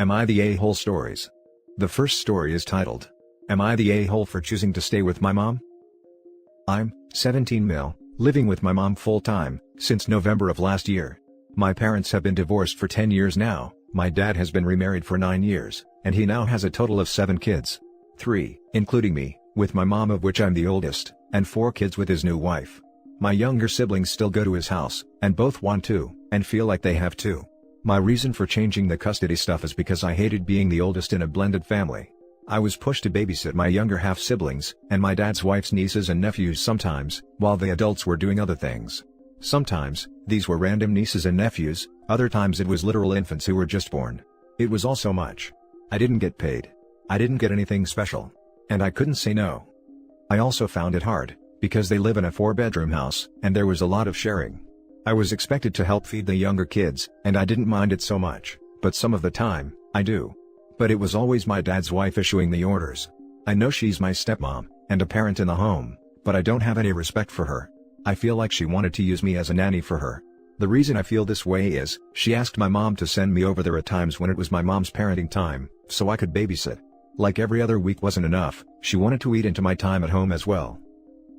Am I the A-hole stories? The first story is titled, Am I the A-hole for choosing to stay with my mom? I'm 17 mil, living with my mom full-time, since November of last year. My parents have been divorced for 10 years now, my dad has been remarried for 9 years, and he now has a total of 7 kids. 3, including me, with my mom of which I'm the oldest, and 4 kids with his new wife. My younger siblings still go to his house, and both want to, and feel like they have to. My reason for changing the custody stuff is because I hated being the oldest in a blended family. I was pushed to babysit my younger half-siblings, and my dad's wife's nieces and nephews sometimes, while the adults were doing other things. Sometimes, these were random nieces and nephews, other times it was literal infants who were just born. It was all so much. I didn't get paid. I didn't get anything special. And I couldn't say no. I also found it hard, because they live in a 4-bedroom house, and there was a lot of sharing. I was expected to help feed the younger kids, and I didn't mind it so much, but some of the time, I do. But it was always my dad's wife issuing the orders. I know she's my stepmom, and a parent in the home, but I don't have any respect for her. I feel like she wanted to use me as a nanny for her. The reason I feel this way is, she asked my mom to send me over there at times when it was my mom's parenting time, so I could babysit. Like every other week wasn't enough, she wanted to eat into my time at home as well.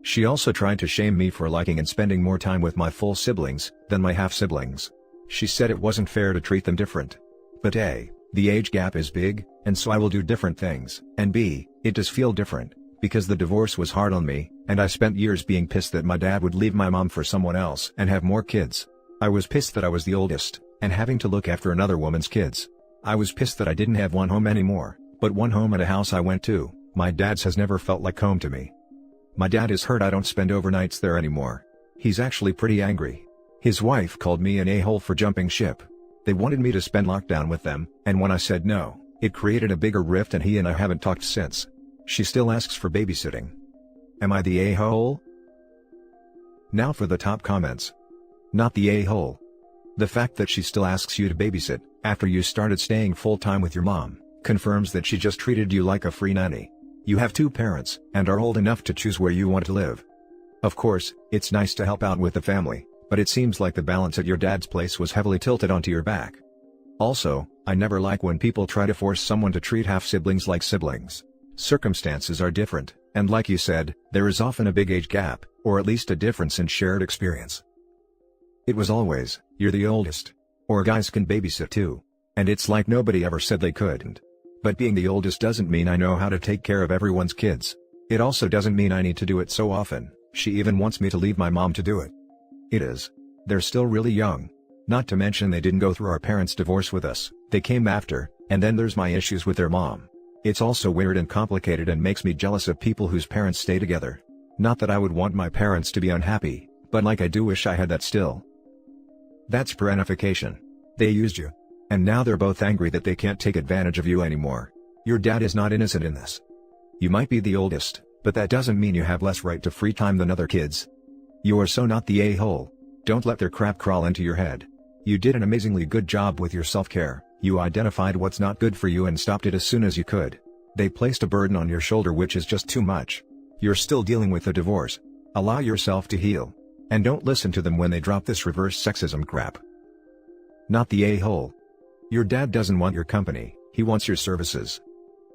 She also tried to shame me for liking and spending more time with my full siblings, than my half-siblings. She said it wasn't fair to treat them different. But A, the age gap is big, and so I will do different things, and B, it does feel different, because the divorce was hard on me, and I spent years being pissed that my dad would leave my mom for someone else and have more kids. I was pissed that I was the oldest, and having to look after another woman's kids. I was pissed that I didn't have one home anymore, but one home at a house I went to. My dad's has never felt like home to me. My dad is hurt I don't spend overnights there anymore. He's actually pretty angry. His wife called me an a-hole for jumping ship. They wanted me to spend lockdown with them, and when I said no, it created a bigger rift and he and I haven't talked since. She still asks for babysitting. Am I the a-hole? Now for the top comments. Not the a-hole. The fact that she still asks you to babysit, after you started staying full-time with your mom, confirms that she just treated you like a free nanny. You have 2 parents, and are old enough to choose where you want to live. Of course, it's nice to help out with the family, but it seems like the balance at your dad's place was heavily tilted onto your back. Also, I never like when people try to force someone to treat half-siblings like siblings. Circumstances are different, and like you said, there is often a big age gap, or at least a difference in shared experience. It was always, you're the oldest. Or guys can babysit too. And it's like nobody ever said they couldn't. But being the oldest doesn't mean I know how to take care of everyone's kids. It also doesn't mean I need to do it so often. She even wants me to leave my mom to do it. It is. They're still really young. Not to mention they didn't go through our parents' divorce with us, they came after, and then there's my issues with their mom. It's also weird and complicated and makes me jealous of people whose parents stay together. Not that I would want my parents to be unhappy, but like I do wish I had that still. That's parentification. They used you. And now they're both angry that they can't take advantage of you anymore. Your dad is not innocent in this. You might be the oldest, but that doesn't mean you have less right to free time than other kids. You are so not the a-hole. Don't let their crap crawl into your head. You did an amazingly good job with your self-care. You identified what's not good for you and stopped it as soon as you could. They placed a burden on your shoulder which is just too much. You're still dealing with the divorce. Allow yourself to heal. And don't listen to them when they drop this reverse sexism crap. Not the a-hole. Your dad doesn't want your company, he wants your services.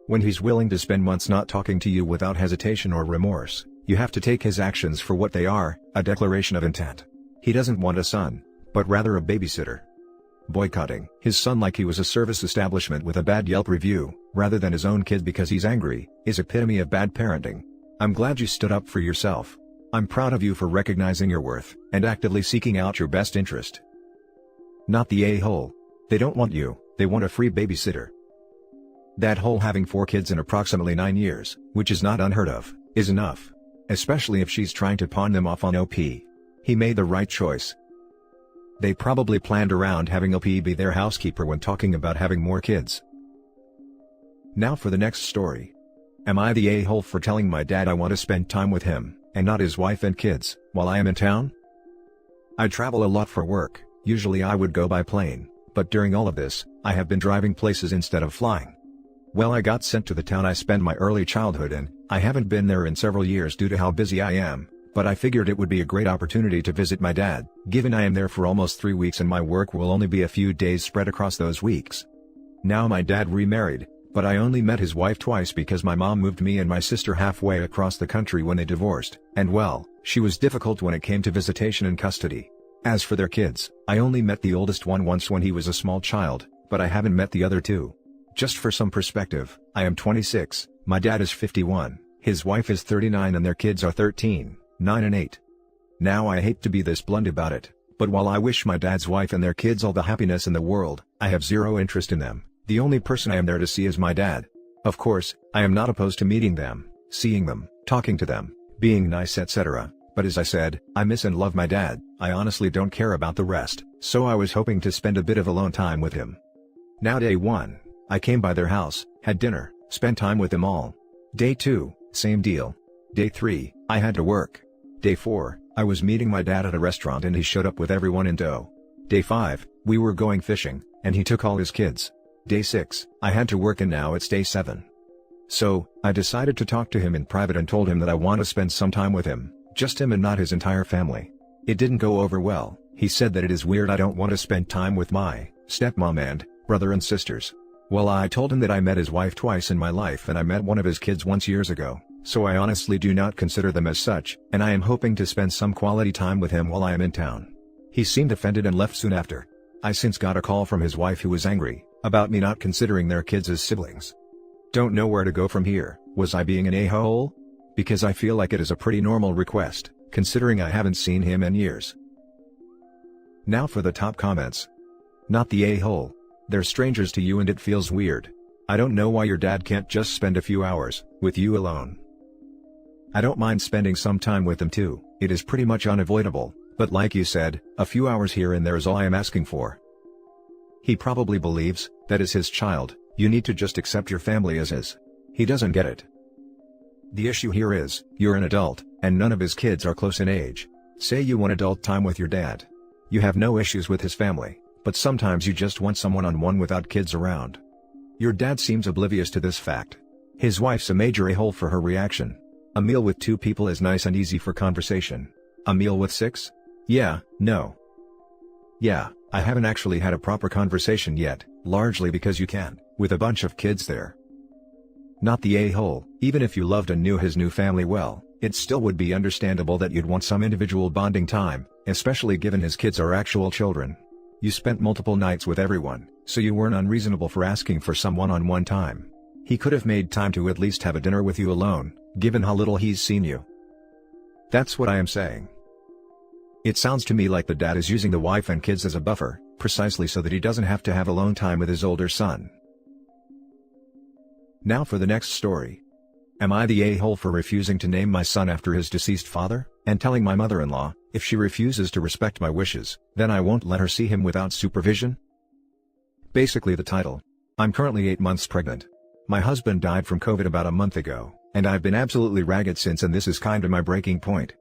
When he's willing to spend months not talking to you without hesitation or remorse, you have to take his actions for what they are, a declaration of intent. He doesn't want a son, but rather a babysitter. Boycotting his son like he was a service establishment with a bad Yelp review, rather than his own kid because he's angry, is epitome of bad parenting. I'm glad you stood up for yourself. I'm proud of you for recognizing your worth, and actively seeking out your best interest. Not the a-hole. They don't want you, they want a free babysitter. That whole having 4 kids in approximately 9 years, which is not unheard of, is enough. Especially if she's trying to pawn them off on OP. He made the right choice. They probably planned around having OP be their housekeeper when talking about having more kids. Now for the next story. Am I the a-hole for telling my dad I want to spend time with him, and not his wife and kids, while I am in town? I travel a lot for work, usually I would go by plane. But during all of this, I have been driving places instead of flying. Well, I got sent to the town I spent my early childhood in. I haven't been there in several years due to how busy I am, but I figured it would be a great opportunity to visit my dad, given I am there for almost 3 weeks and my work will only be a few days spread across those weeks. Now my dad remarried, but I only met his wife twice because my mom moved me and my sister halfway across the country when they divorced, and well, she was difficult when it came to visitation and custody. As for their kids, I only met the oldest one once when he was a small child, but I haven't met the other two. Just for some perspective, I am 26, my dad is 51, his wife is 39 and their kids are 13, 9 and 8. Now I hate to be this blunt about it, but while I wish my dad's wife and their kids all the happiness in the world, I have zero interest in them. The only person I am there to see is my dad. Of course, I am not opposed to meeting them, seeing them, talking to them, being nice etc. But as I said, I miss and love my dad. I honestly don't care about the rest, so I was hoping to spend a bit of alone time with him. Now day 1, I came by their house, had dinner, spent time with them all. Day 2, same deal. Day 3, I had to work. Day 4, I was meeting my dad at a restaurant and he showed up with everyone in tow. Day 5, we were going fishing, and he took all his kids. Day 6, I had to work and now it's day 7. So, I decided to talk to him in private and told him that I want to spend some time with him, just him and not his entire family. It didn't go over well. He said that it is weird I don't want to spend time with my stepmom and brother and sisters. Well, I told him that I met his wife twice in my life and I met one of his kids once years ago, so I honestly do not consider them as such, and I am hoping to spend some quality time with him while I am in town. He seemed offended and left soon after. I since got a call from his wife who was angry about me not considering their kids as siblings. Don't know where to go from here. Was I being an a-hole? Because I feel like it is a pretty normal request, considering I haven't seen him in years. Now for the top comments. Not the a-hole. They're strangers to you and it feels weird. I don't know why your dad can't just spend a few hours with you alone. I don't mind spending some time with them too, it is pretty much unavoidable, but like you said, a few hours here and there is all I am asking for. He probably believes that is his child, you need to just accept your family as is. He doesn't get it. The issue here is, you're an adult, and none of his kids are close in age. Say you want adult time with your dad. You have no issues with his family, but sometimes you just want someone on-one without kids around. Your dad seems oblivious to this fact. His wife's a major a-hole for her reaction. A meal with 2 people is nice and easy for conversation. A meal with 6? Yeah, no. Yeah, I haven't actually had a proper conversation yet, largely because you can't, with a bunch of kids there. Not the a-hole. Even if you loved and knew his new family well, it still would be understandable that you'd want some individual bonding time, especially given his kids are actual children. You spent multiple nights with everyone, so you weren't unreasonable for asking for some one-on-one time. He could have made time to at least have a dinner with you alone, given how little he's seen you. That's what I am saying. It sounds to me like the dad is using the wife and kids as a buffer, precisely so that he doesn't have to have alone time with his older son. Now for the next story. Am I the a-hole for refusing to name my son after his deceased father, and telling my mother-in-law, if she refuses to respect my wishes, then I won't let her see him without supervision? Basically the title. I'm currently 8 months pregnant. My husband died from COVID about a month ago, and I've been absolutely ragged since, and this is kinda my breaking point.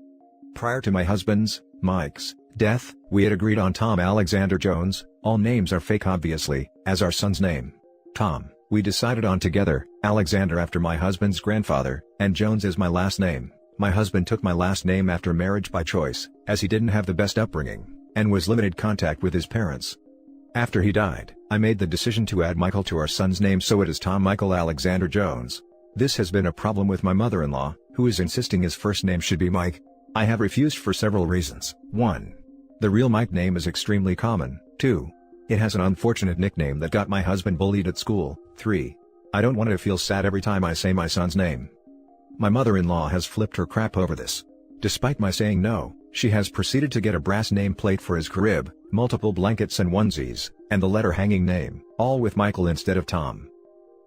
Prior to my husband's, Mike's, death, we had agreed on Tom Alexander Jones, all names are fake obviously, as our son's name. Tom, we decided on together, Alexander after my husband's grandfather, and Jones is my last name. My husband took my last name after marriage by choice, as he didn't have the best upbringing, and was limited contact with his parents. After he died, I made the decision to add Michael to our son's name, so it is Tom Michael Alexander Jones. This has been a problem with my mother-in-law, who is insisting his first name should be Mike. I have refused for several reasons. 1. The real Mike name is extremely common. 2. It has an unfortunate nickname that got my husband bullied at school. 3. I don't want to feel sad every time I say my son's name. My mother-in-law has flipped her crap over this. Despite my saying no, she has proceeded to get a brass nameplate for his crib, multiple blankets and onesies, and the letter hanging name, all with Michael instead of Tom.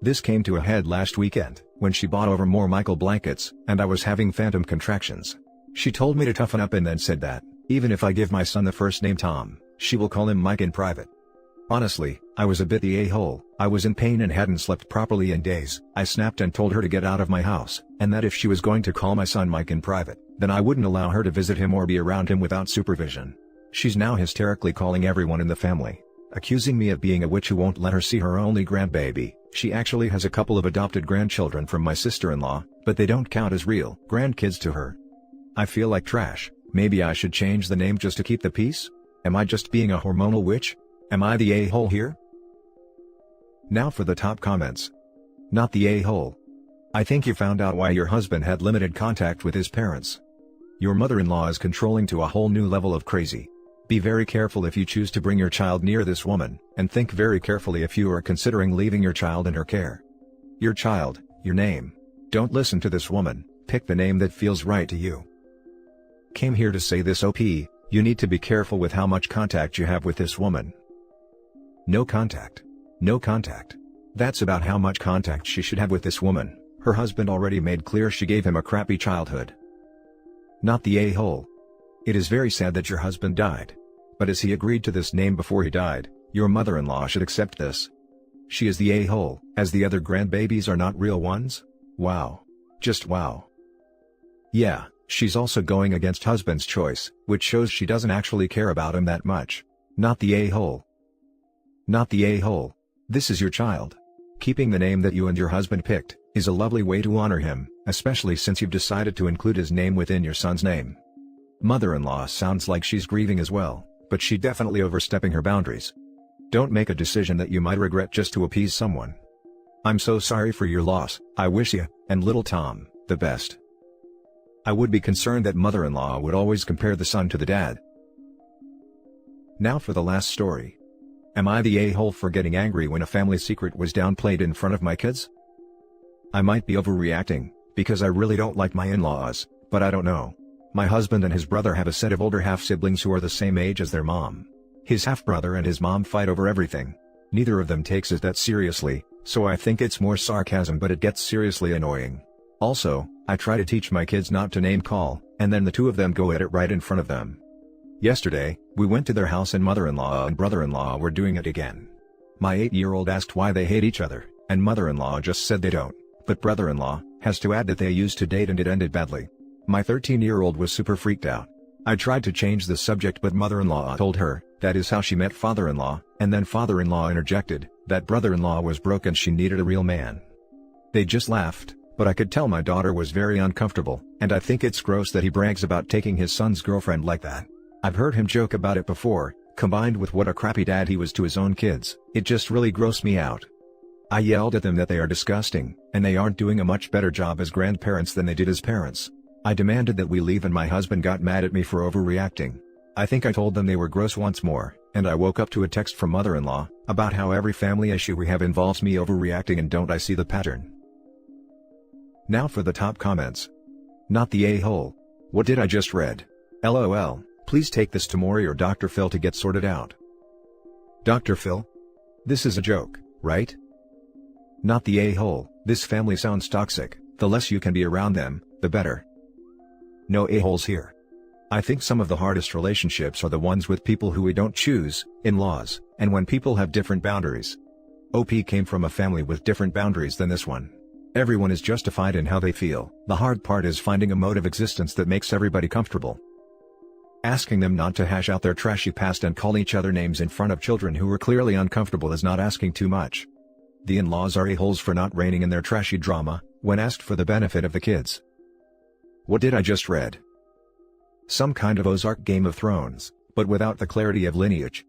This came to a head last weekend, when she bought over more Michael blankets, and I was having phantom contractions. She told me to toughen up and then said that, even if I give my son the first name Tom, she will call him Mike in private. Honestly, I was a bit the a-hole. I was in pain and hadn't slept properly in days. I snapped and told her to get out of my house, and that if she was going to call my son Mike in private, then I wouldn't allow her to visit him or be around him without supervision. She's now hysterically calling everyone in the family, accusing me of being a witch who won't let her see her only grandbaby. She actually has a couple of adopted grandchildren from my sister-in-law, but they don't count as real grandkids to her. I feel like trash. Maybe I should change the name just to keep the peace? Am I just being a hormonal witch? Am I the a-hole here? Now for the top comments. Not the a-hole. I think you found out why your husband had limited contact with his parents. Your mother-in-law is controlling to a whole new level of crazy. Be very careful if you choose to bring your child near this woman, and think very carefully if you are considering leaving your child in her care. Your child, your name. Don't listen to this woman, pick the name that feels right to you. Came here to say this, OP, you need to be careful with how much contact you have with this woman. No contact. No contact. That's about how much contact she should have with this woman. Her husband already made clear she gave him a crappy childhood. Not the a-hole. It is very sad that your husband died. But as he agreed to this name before he died, your mother-in-law should accept this. She is the a-hole, as the other grandbabies are not real ones? Wow. Just wow. Yeah, she's also going against husband's choice, which shows she doesn't actually care about him that much. Not the a-hole. Not the a-hole. This is your child. Keeping the name that you and your husband picked is a lovely way to honor him, especially since you've decided to include his name within your son's name. Mother-in-law sounds like she's grieving as well, but she definitely overstepping her boundaries. Don't make a decision that you might regret just to appease someone. I'm so sorry for your loss. I wish you, and little Tom, the best. I would be concerned that mother-in-law would always compare the son to the dad. Now for the last story. Am I the a-hole for getting angry when a family secret was downplayed in front of my kids? I might be overreacting, because I really don't like my in-laws, but I don't know. My husband and his brother have a set of older half-siblings who are the same age as their mom. His half-brother and his mom fight over everything. Neither of them takes it that seriously, so I think it's more sarcasm, but it gets seriously annoying. Also, I try to teach my kids not to name call, and then the two of them go at it right in front of them. Yesterday, we went to their house and mother-in-law and brother-in-law were doing it again. My 8-year-old asked why they hate each other, and mother-in-law just said they don't, but brother-in-law has to add that they used to date and it ended badly. My 13-year-old was super freaked out. I tried to change the subject, but mother-in-law told her that is how she met father-in-law, and then father-in-law interjected that brother-in-law was broke and she needed a real man. They just laughed, but I could tell my daughter was very uncomfortable, and I think it's gross that he brags about taking his son's girlfriend like that. I've heard him joke about it before, combined with what a crappy dad he was to his own kids. It just really grossed me out. I yelled at them that they are disgusting, and they aren't doing a much better job as grandparents than they did as parents. I demanded that we leave and my husband got mad at me for overreacting. I think I told them they were gross once more, and I woke up to a text from mother-in-law about how every family issue we have involves me overreacting, and don't I see the pattern. Now for the top comments. Not the a-hole. What did I just read? LOL, please take this to Maury or Dr. Phil to get sorted out. Dr. Phil? This is a joke, right? Not the a-hole. This family sounds toxic. The less you can be around them, the better. No a-holes here. I think some of the hardest relationships are the ones with people who we don't choose, in-laws, and when people have different boundaries. OP came from a family with different boundaries than this one. Everyone is justified in how they feel. The hard part is finding a mode of existence that makes everybody comfortable. Asking them not to hash out their trashy past and call each other names in front of children who are clearly uncomfortable is not asking too much. The in-laws are a-holes for not reining in their trashy drama, when asked for the benefit of the kids. What did I just read? Some kind of Ozark Game of Thrones, but without the clarity of lineage.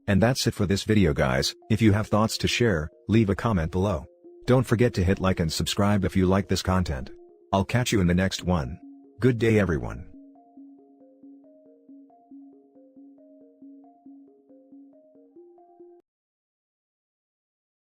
And that's it for this video, guys. If you have thoughts to share, leave a comment below. Don't forget to hit like and subscribe if you like this content. I'll catch you in the next one. Good day, everyone.